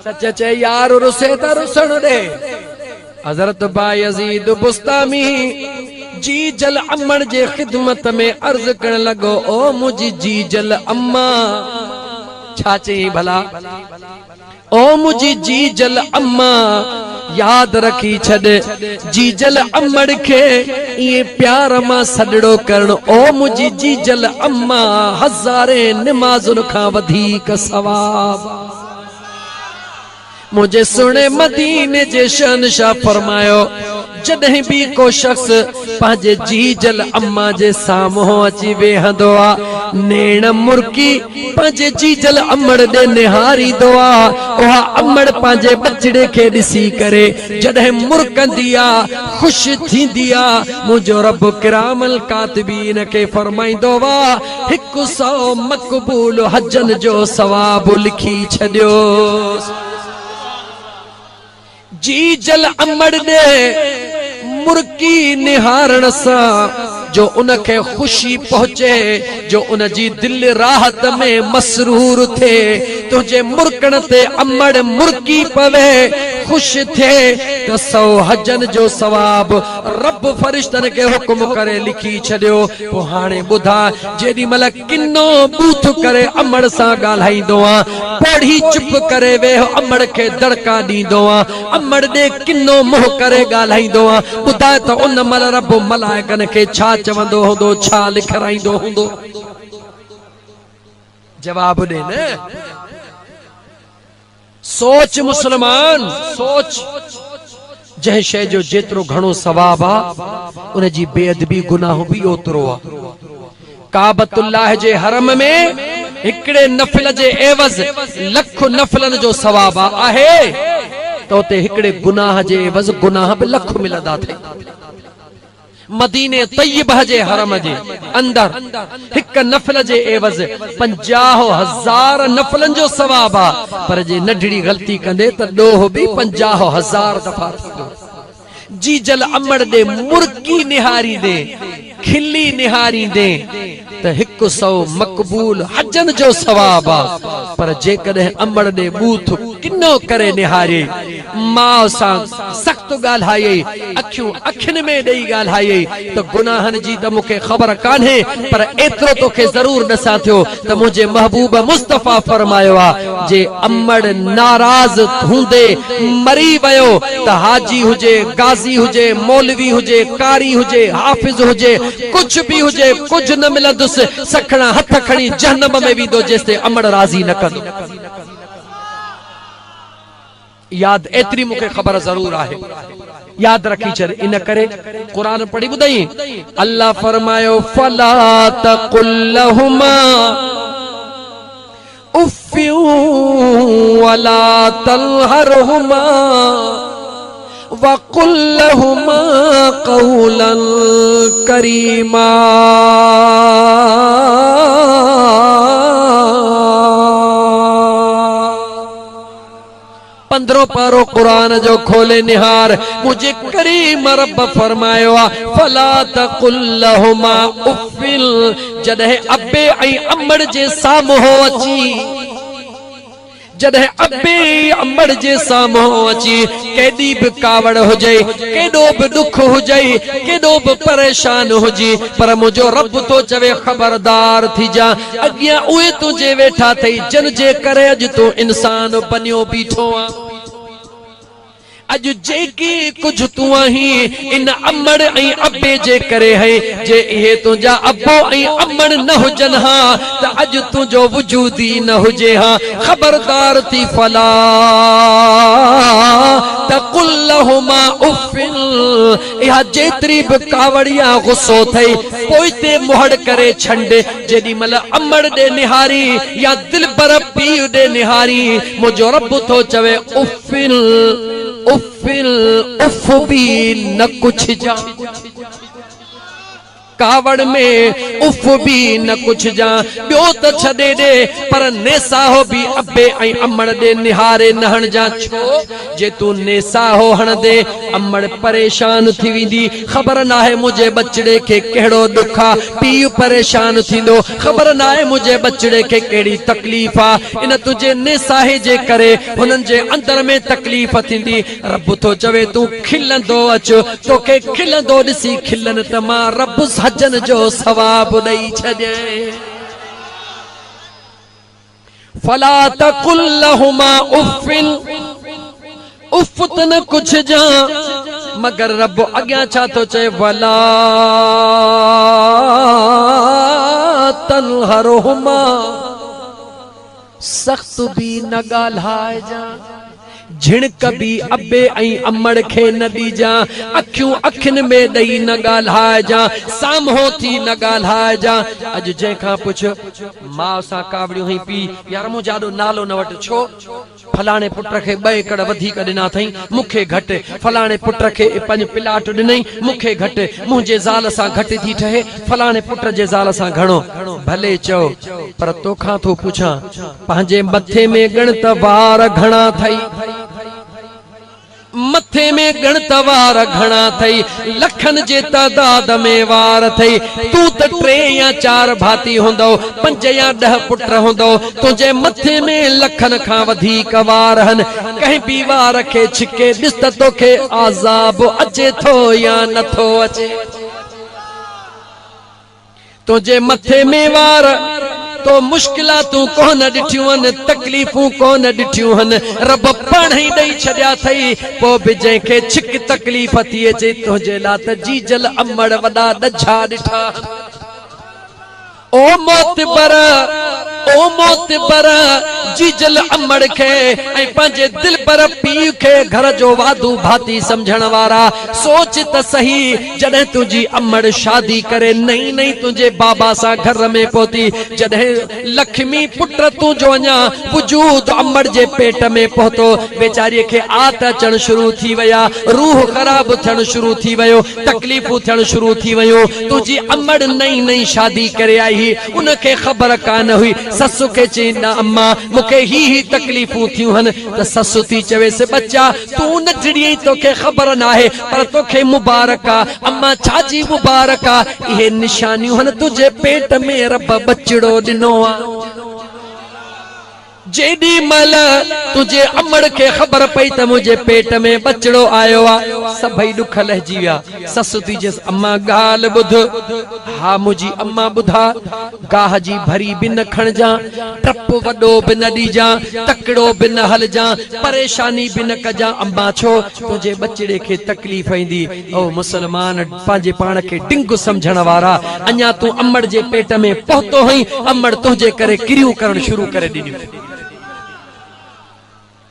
सच चे यार रुसे त रुसण दे। हजरत बायजीद बुस्तामी जी जल अम्मड़ जे खिदमत में अर्ज करण लगो, ओ मुझी जी जल अम्मा। छा चई भला? ओ मुझी जी जल अम्मा, याद रखी छड़ जी जल अम्मड़ के ये प्यार मां सडड़ो करण। ओ मुझी जी जल अम्मा, हज़ारे नमाजुन का वधीक सवाब। मुझे सुने मदीने जे शहंशाह फरमायो, जॾहिं भी को शख्स पंहिंजे जी जल अम्मा जे साम्हूं अची वेहंदो आ, नेण मुर्की पंहिंजे जी जल अम्मड़ ॾे निहारींदो आ। उहा अम्मड़ पंहिंजे बचड़े खे ॾिसी करे जॾहिं मुर्कंदी आ, ख़ुशि थींदी आ। मुंहिंजो रब किरामल कातिबीन खे फरमाईंदो वा, 100 मक़बूल हजन जो सवाब लिखी छॾियो। जी जल अम्मड़ दे मुर्की निहारण सा जो उनके खुशी पहुंचे, जो उन जी दिल राहत में मसरूर थे। तुझे मुर्कण ते अम्मड़ मुर्की पवे, खुश थे तो 100 हजन जो सवाब रब फरिश्तन के हुक्म करे लिखी छड़ियो। पो हाणे बुधा, जेडी मल किन्नो बूथ करे अम्मड़ सा गाल्हाईंदो आ, पढ़ी चुप करे वे अम्मड़ के दड़का दींदो आ, अम्मड़ दे किन्नो मुंह करे गाल्हाईंदो आ। बुधा तो उन मल रब मलाइकन के छा चवंदो हुंदो, छा लिखराईंदो हुंदो? जवाब दे न। सोच मुसलमान, सोच। जंहिं शइ जो जेतिरो घणो सवाब आ, उन जी बेअदबी गुनाह भी ओतिरो आ। काबतुल्लाह जे हरम में हिकड़े नफिल जे एवज़ लख नफिलन जो सवाब आहे, तो उते हिकड़े गुनाह जे एवज़ गुनाह भी लख मिलंदा थे। मदीने तय्यबह जे हरम जे अंदर हिक नफिल जे एवज़ 50,000 नफिलन जो सवाब आ, पर जे नढड़ी गलती कंदे त ॾोह भी 50,000 दफा थींदो। जी जल अम्मड़ दे मुर्की निहारी दे, खिली निहारी दे त 100 मक़बूल हजन जो सवाब आ। पर जेकॾहिं अम्मड़ दे बूथ किन्नो करे निहारे, मां सां सख्त ॻाल्हाए, अखियूं अखियुनि में ॾेई ॻाल्हाए, त गुनाहनि जी त मूंखे ख़बर कान्हे, पर एतिरो तोखे ज़रूर ॾिसां थियो त मुंहिंजे महबूब मुस्तफ़ा फरमायो आ, जे अम्मड़ नाराज़ हूंदे मरी वियो त हाजी हुजे, गाज़ी हुजे, मौलवी हुजे, कारी हुजे, हाफ़िज़ हुजे, कुछ भी हुजे, कुछ न मिलंदुसि। सखणा हथ खणी जहन्नम में वेंदो जेसिताईं अम्मड़ राज़ी न कंदो। याद एतरी मूंखे ख़बर ज़रूर आहे, याद रखी छॾ। इन करे क़ुरान पढ़ी ॿुधाई, अल्लाह फरमायो, फला तक़ुल लहुमा उफ़्फिन वला तन्हरहुमा वक़ुल लहुमा क़ौलन करीमा। 15 पारो कुरान जो खोले निहार, मुझे करीम रब फरमायो आ, फला तक़ुल लहुमा उफ़्फिन। जॾहिं अब्बे ऐं अम्मड़ जे साम्हूं अची, जॾहिं अब्बे अम्मड़ जे साम्हूं अची केॾी बि कावड़ हुजे, केॾो बि दुख हुजे, केॾो बि परेशान हुजे, पर मुंहिंजो रब तो चवे ख़बरदार थी जा, अॻियां उहे तुंहिंजे वेठा अथई जिन जे करे अॼु तूं इंसान बनियो बीठो आ। अॼु जेकी कुछ तू आहीं इन अम्मड़ ऐं अब्बे जे करे है। जे इहे तुंहिंजा अब्बो ऐं अम्मड़ न हुजन हा त अॼु तुंहिंजो वजूद ही न हुजे हा। खबरदार थी, फला तक़ुल लहुमा उफ़्फिन। इहा जेतिरी बि कावड़िया गुस्सो थई पोइ ते मुहड़ करे छंड। जेॾी महिल अम्मड़ ॾे निहारी या दिलबर पीउ ॾे निहारी, मुंहिंजो रब थो चवे उफ़्फिन उफ़्फिन, उफ़ भी न कुछ जा। कावड़ में उफ भी न कुछ जा बियो त छदे दे पर नेसा हो भी अबे ऐं अमड़ दे निहारे नहण जा छो जे तू नेसा हो हण दे अमड़ परेशान थी विंदी खबर ना है मुझे बचड़े के केड़ो दुखा पीउ परेशान थींदो खबर ना है मुझे बचड़े के केड़ी तकलीफ आ इन तुझे नेसाहे जे करे हुनन जे अंदर में तकलीफ थींदी रब तो चवे तू खिलंदो अच तोखे खिलंदो दिसी खिलन त मां रब सजन जो सवाब दई छदे फला तकुल लहुमा उफ़िन उफ तन कुछ जा मगर रब अग्या छा तो चे वला तनहरुहुमा सख्त भी न गाल्हाए जा झिणक भी अबे ऐं अमड़ खे न दीजा अखियूं अखिन में दई न गाल्हाए जा साम्हूं थी न गाल्हाए जा अज जंहिंखां पुछ मां सां कावड़ियूं ही पी यार मु जाडो नालो न वट छो फलाणे पुट खे 2 एकड़ वधीक ॾिना अथई मूंखे घटि फलाणे पुट खे 5 प्लाट ॾिनई मूंखे घटि मुंहिंजे ज़ाल सां घटि थी ठहे फलाणे पुट जे ज़ाल सां घणो भले चओ पर तोखां थो पुछां पंहिंजे मथे में ॻण त वार घणा अथई मथे में गणत वार घणा थई लखन जे तादाद में वार थई तू त 3 या 4 भाती होंदो 5 या 10 पुट होंदो तुझे मथे में लखन खां वधीक वार हन कहीं भी वार खे छिके ॾिस त तोखे आज़ाब अचे थो या नथो अचे तुझे मथे में वार तो मुश्किलातूं कोन ॾिठियूं आहिनि तकलीफ़ूं कोन ॾिठियूं आहिनि रब पाण ई ॾेई छॾिया अथई पोइ बि जंहिंखे छिक तकलीफ़ थी अचे तुंहिंजे लाइ त जीजल अमड़ वॾा ॾझा ॾिठा ओ मोतबर जीजल अमड़ खे ऐं पंहिंजे दिल पर पीउ खे घर जो वादू भाती समझण वारा सोच त सही जॾहिं तुंहिंजी अमड़ शादी करे नई नई तुंहिंजे बाबा सां घर में पहुती जॾहिं लक्ष्मी पुट तुंहिंजो अञा वजूद अमड़ जे पेट में पहुतो वेचारीअ खे आत अचण शुरू थी विया रूह ख़राब थियण शुरू थी वियो तकलीफ़ूं थियण शुरू थी वियूं तुंहिंजी अमड़ नई नई शादी करे आई उनखे ख़बर कान हुई ससु खे चई न अम्मा मूंखे ही तकलीफ़ूं थियूं हन त ससु थी चवेसि बच्चा तू नचड़ी तोखे ख़बर न आहे पर तोखे मुबारक आ अम्मा छाजी मुबारक आ इहे निशानियूं हन तुझे पेट में रब बचड़ो ॾिनो आ जेडी मल तुझे अमड़ के खबर पई त मुझे पेट में बचड़ो आयो आ सभई दुख लहजी विया ससु थी जस अम्मा गाल बुध हा मुझी अम्मा बुधा गाह जी भरी भी न खणजा टप वडो भी न दीजा तकड़ो भी न हलजा परेशानी भी न कजा अम्मा छो तुझे बचड़े के तकलीफ इंदी ओ मुसलमान पांजे पाण के डिंग समझण वारा अञा तू अमड़ जे पेट में पहुतो हई अमड़ तुझे करे क्रियू करण शुरू करे दिनियो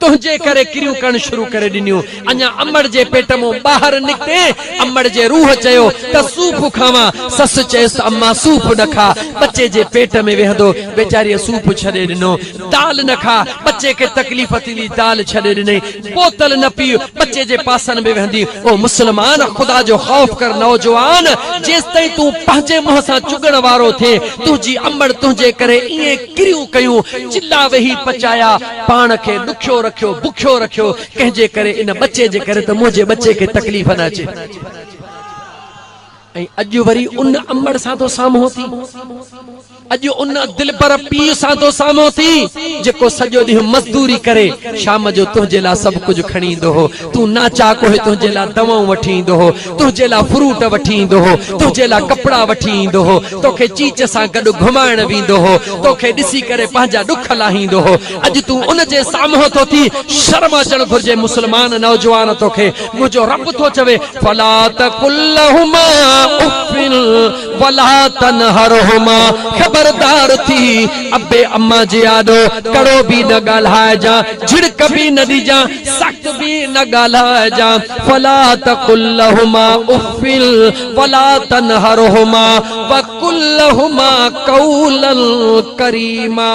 तुझे करे क्रियू करण शुरू करे दिनियो अञा अमड़ जे पेट में बाहर निकते अमड़ जे रूह चयो त सूप खावा सस चेस अम्मा सूप न खा बच्चे जे पेट में वेहदो बेचारी सूप छड़े दिनो दाल न खा बच्चे के तकलीफ थी दाल छड़े दिने बोतल न पी बच्चे जे पासन में वेहंदी ओ मुसलमान खुदा जो खौफ कर नौजवान जेस तई तू पंहिंजे मुंह सां चुगण वारो थे तुझी अमड़ तुझे करे इए क्रियू कयूं चिल्ला वही पचाया पान के दुखियो रखियो बुखियो रखियो कंहिंजे करे इन बच्चे जे करे त मुझे बच्चे के तकलीफ न अचे ऐं अॼु वरी उन अमड़ सां तो साम्हूं थी अॼु उन दिल पर पीउ सां तो साम्हूं थी जेको सॼो ॾींहुं मज़दूरी करे शाम जो तुंहिंजे लाइ सभु कुझु खणी ईंदो हो तूं नाचा कोहे तुंहिंजे लाइ दवाऊं वठी ईंदो हो तुंहिंजे लाइ फ्रूट वठी ईंदो हो तुंहिंजे लाइ कपिड़ा वठी ईंदो हो तोखे चीच सां गॾु घुमाइण वेंदो हो तोखे ॾिसी करे पंहिंजा ॾुख लाहींदो हो अॼु तूं उन जे साम्हूं तो थी शर्म अचणु घुर्जे मुस्लमान नौजवान तोखे मुंहिंजो रब थो चवे फला तकुल लहुमा उफ़िन वला तनहरहुमा खबरदार थी अबे अम्मा जे आॾो कड़ो भी न ॻाल्हाए जा झिड़क भी न ॾिजा सख्त भी न ॻाल्हाए जा फला तकुल लहुमा उफ़िन वला तनहरहुमा वकुल लहुमा क़ौलन करीमा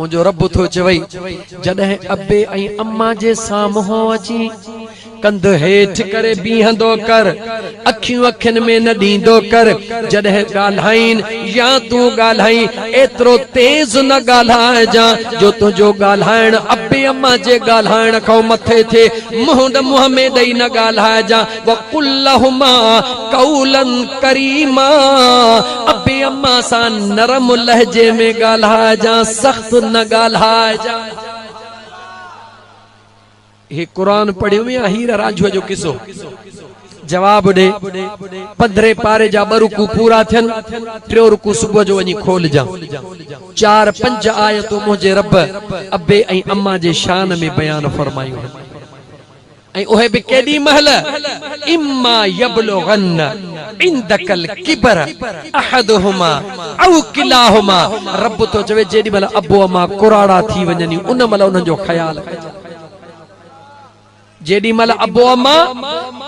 मुझो रब थो चवई जॾहिं अबे ऐं अम्मा जे साम्हूं अची कंध हेठ करे बीहंदो कर अखियूं अखियुनि में न ॾींदो कर जॾहिं ॻाल्हाइन या तूं ॻाल्हाई एतिरो तेज़ न ॻाल्हाइजां जो तुंहिंजो ॻाल्हाइण अबे अम्मा जे ॻाल्हाइण खां मथे थिए मुंहं में ॾेई न ॻाल्हाइजां वक़ुल लहुमा क़ौलन करीमा अबे अम्मा सां नरम लहजे में ॻाल्हाइजां सख़्त न ॻाल्हाइजां ये कुरान पढ़ियो में हीर राजू जो किस्सो जवाब दे 15 पारे जा 2 रुकू पूरा थियन 3 रुकू सुबह जो वनी खोल जा 4-5 आयतों मुझे रब अबे ऐं अम्मा जे शान में बयान फरमायूं ऐं ओहे भी केडी महल इम्मा यबलुगन इंदकल किबर अहदहुमा औ किलाहुमा रब तो चवे जेडी महल अबो अम्मा कुराड़ा थी वञनी उन महल उन जो ख्याल कजे जेडी मल अबो अम्मा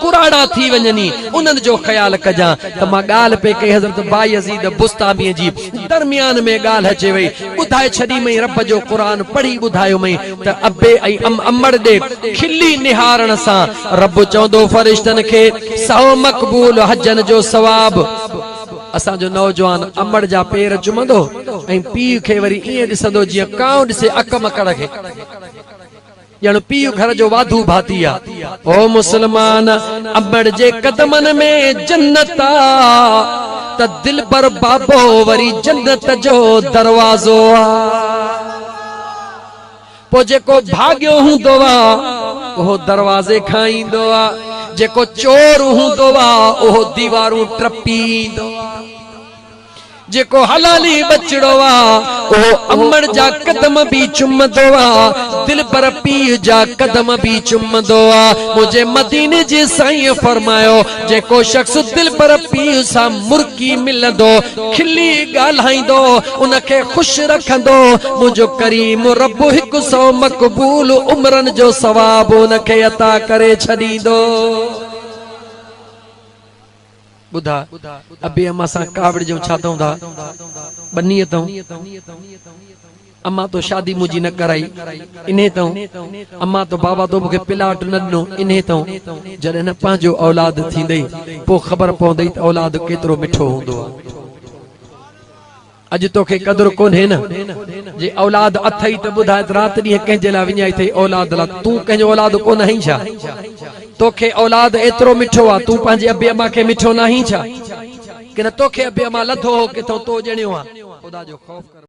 कुराड़ा थी वञनी उन्हनि जो ख्याल कजां त मां ॻाल्हि पे कई हज़रत बायज़ीद बुस्तामी जी दरमियान में ॻाल्हि अचे वई ॿुधाए छॾी मई रब जो क़ुरान पढ़ी ॿुधायो मई त अबे ऐं अमड़ ॾे खिली निहारण सां रब चवंदो फरिश्तनि खे 100 मक़बूल हजन जो सवाब असांजो नौजवान अमड़ जा पेर चुमंदो ऐं पीउ खे वरी ईअं ॾिसंदो जीअं कांउ ॾिसे अक मकड़ खे ॼण पीउ घर जो वाधू भाती आ ओ मुसलमान अमड़ जे कदमन में जन्नत आ त दिल पर बाबो वरी जन्नत जो दरवाजो आ पो जेको भाग्यो हूंदो आ ओहो दरवाजे खां ईंदो आ जेको चोर हूंदो आ ओहो दीवारूं टपींदो आ जेको हलाली बचड़ो आ ओहो अमड़ जा कदम भी चुमदो आ दिल पर पीउ जा कदम भी चुमदो आ मुझे मदीने जे साईं फरमायो जेको शख्स दिल पर पीउ सां मुर्की मिलंदो खिली ॻाल्हाईंदो उनखे खुश रखंदो मुझो करीम रब 100 मक़बूल उमरन जो सवाब उनखे अता करे छॾींदो बुधा अबे अम्मा सां कावड़ जो छा तऊं था बन्नी तऊं अम्मा तो शादी मुझी न कराई इन्हे तऊं अम्मा तो बाबा तो मुखे पिलाट न ॾिनो इन्हे तऊं जॾहिं न पंहिंजो औलाद थींदई पो ख़बर पवंदई त औलाद केतिरो मिठो हूंदो आहे अज तोखे कदर कोन्हे न जे औलाद अथई त ॿुधाए रात ॾींहं कंहिंजे लाइ विञाई अथई औलाद लाइ तूं कंहिंजो औलाद कोन आहीं छा तोखे औलाद एतिरो मिठो आहे तूं पंहिंजे अबे अम्मा खे मिठो न आहीं छा कि न तोखे अबे अम्मा लधो हो किथां तो ॼणियो आहे ख़ुदा जो ख़ौफ़ कर